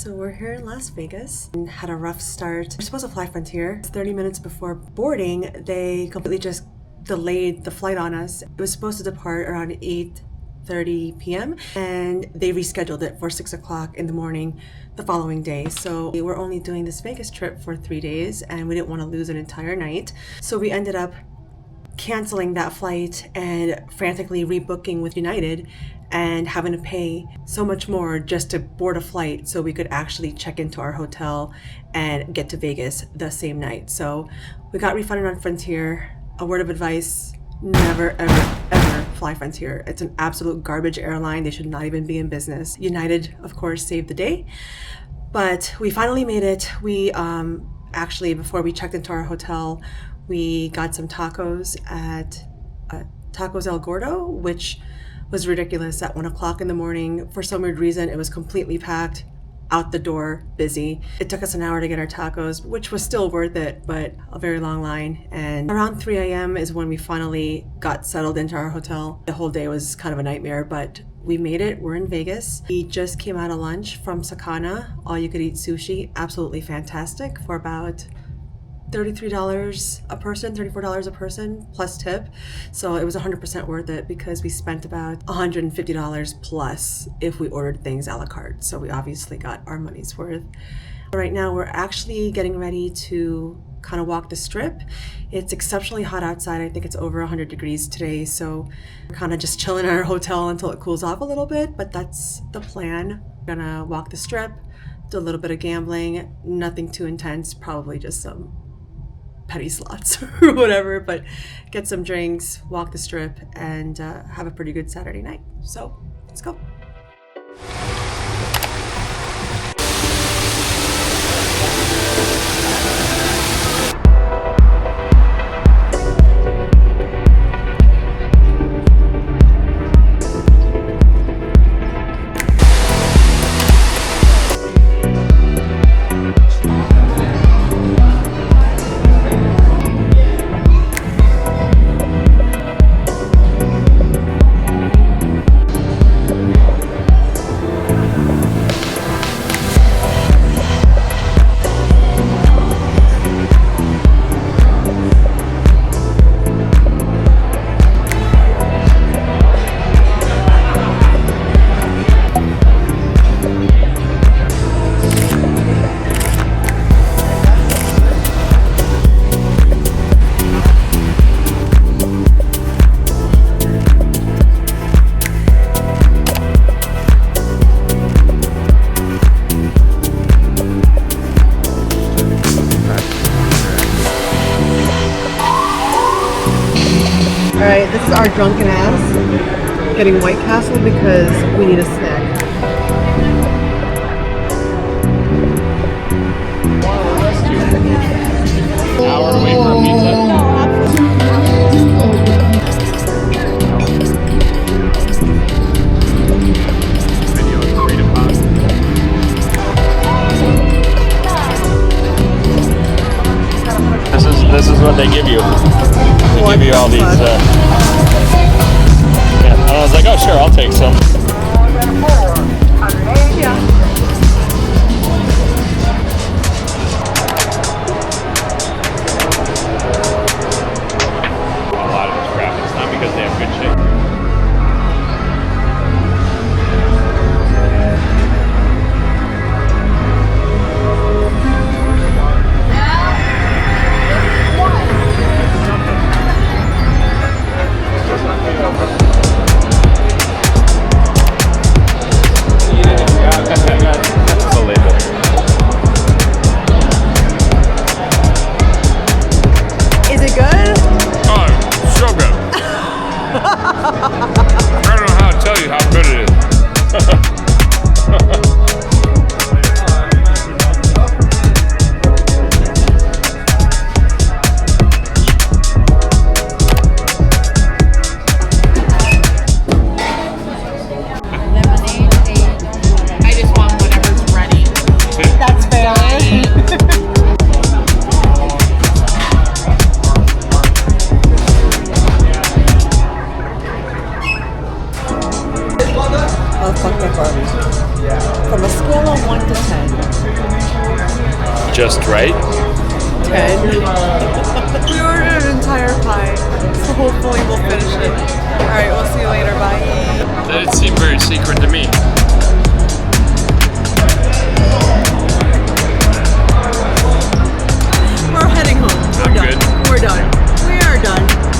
So we're here in Las Vegas and had a rough start. We're supposed to fly Frontier. 30 minutes before boarding, they completely just delayed the flight on us. It was supposed to depart around 8:30 p.m. and they rescheduled it for 6 o'clock in the morning the following day. So we were only doing this Vegas trip for 3 days and we didn't want to lose an entire night. So we ended up canceling that flight and frantically rebooking with United and having to pay so much more just to board a flight so we could actually check into our hotel and get to Vegas the same night. So we got refunded on Frontier. A word of advice: never, ever fly Frontier. It's an absolute garbage airline. They should not even be in business. United, of course, saved the day, but we finally made it. We actually, before we checked into our hotel, we got some tacos at Tacos El Gordo, which was ridiculous at 1 o'clock in the morning. For some weird reason, it was completely packed, out the door, busy. It took us an hour to get our tacos, which was still worth it, but a very long line. And around 3 a.m. is when we finally got settled into our hotel. The whole day was kind of a nightmare, but we made it. We're in Vegas. We just came out of lunch from Sakana, all you could eat sushi. Absolutely fantastic for about $33 a person, $34 a person plus tip. So it was 100% worth it because we spent about $150 plus if we ordered things a la carte. So we obviously got our money's worth. Right now we're actually getting ready to kind of walk the strip. It's exceptionally hot outside. I think it's over 100 degrees today. So we're kind of just chilling in our hotel until it cools off a little bit, but that's the plan. We're gonna walk the strip, do a little bit of gambling, nothing too intense, probably just some petty slots or whatever, but get some drinks, walk the strip, and have a pretty good Saturday night. So let's go. Alright, this is our drunken ass getting White Castle because we need a snack. Hour to wait for a pizza. This is what they give you. They give you all these. Yeah. And I was like, oh sure, I'll take some. Yeah. A lot of this crap. It's not because they have good shit. just right. 10. We ordered an entire pie, so hopefully we'll finish it. Alright, we'll see you later. Bye. That didn't seem very secret to me. We're heading home. We're I'm done. good. We're done. We are done.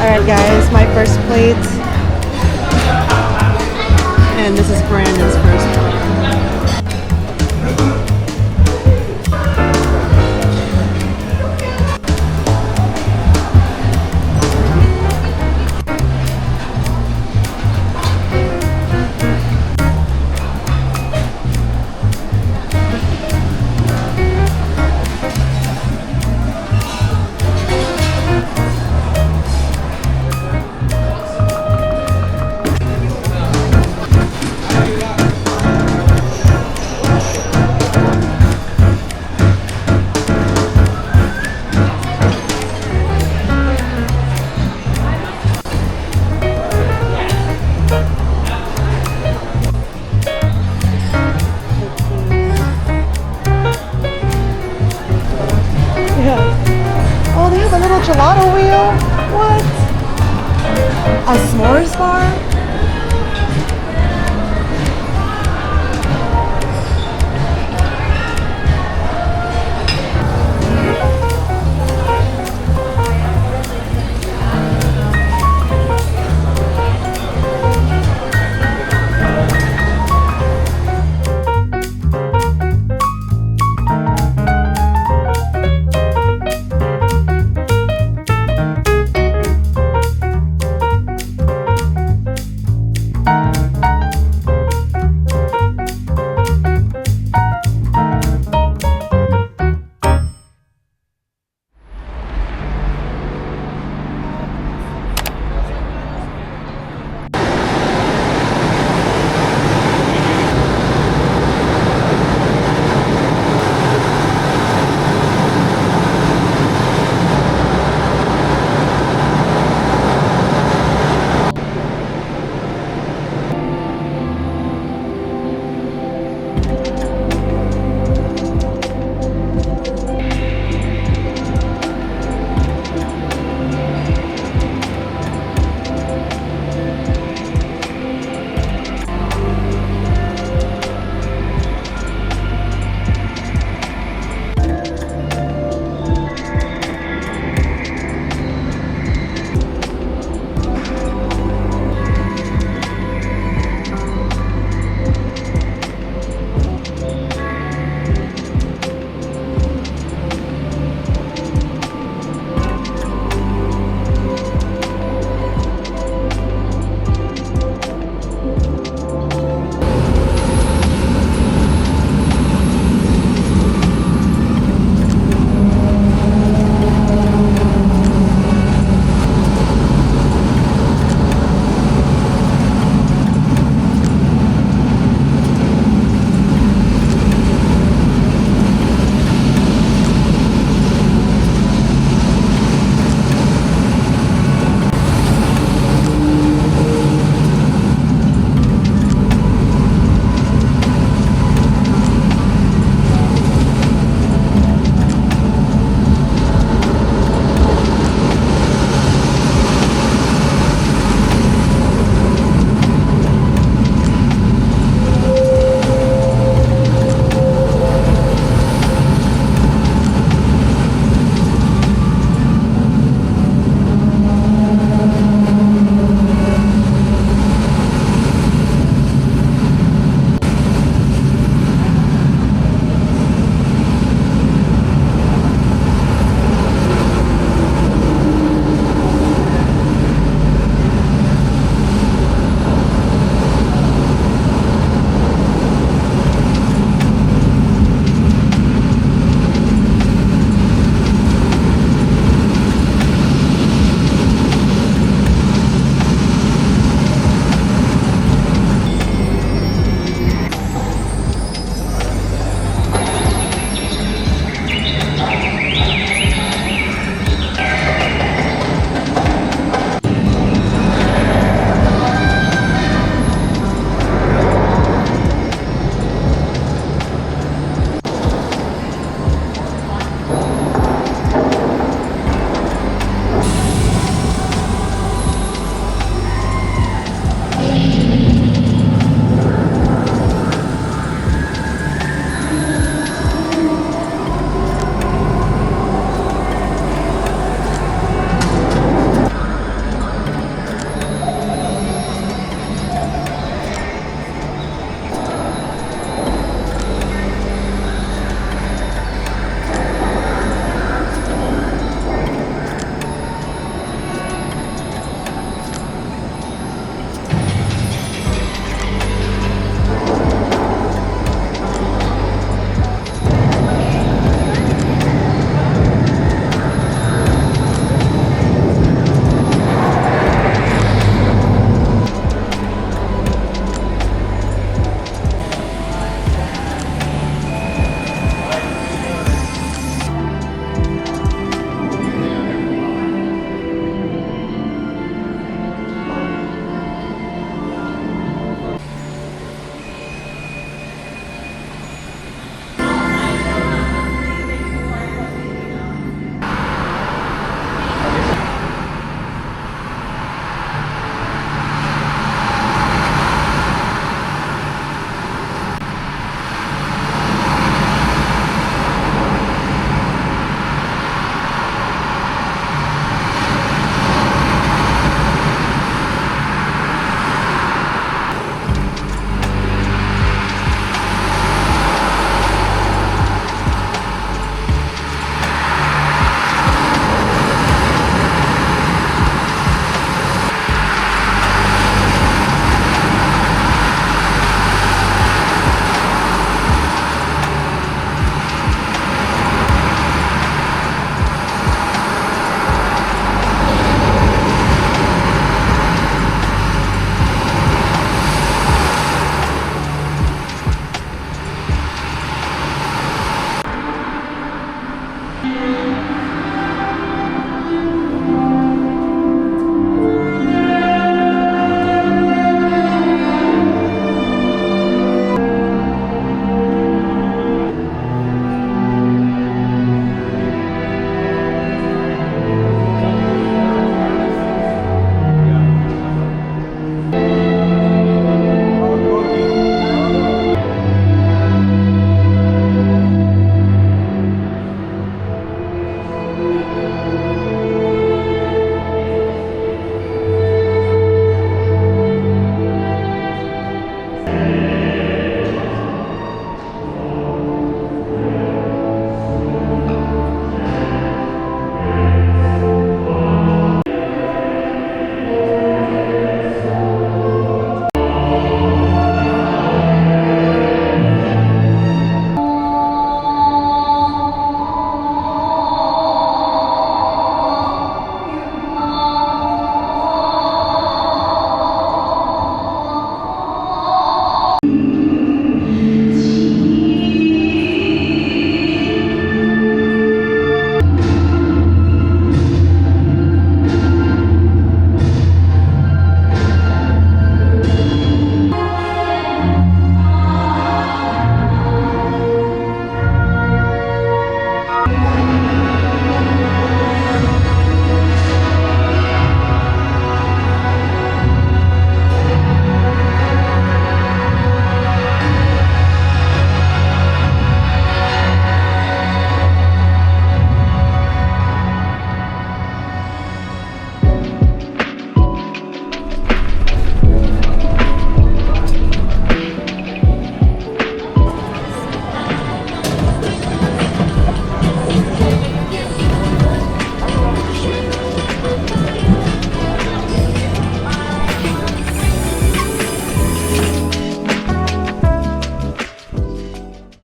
Alright guys, my first plate. And this is Brandon's first plate. Oh, they have a little gelato wheel. What? A s'mores bar?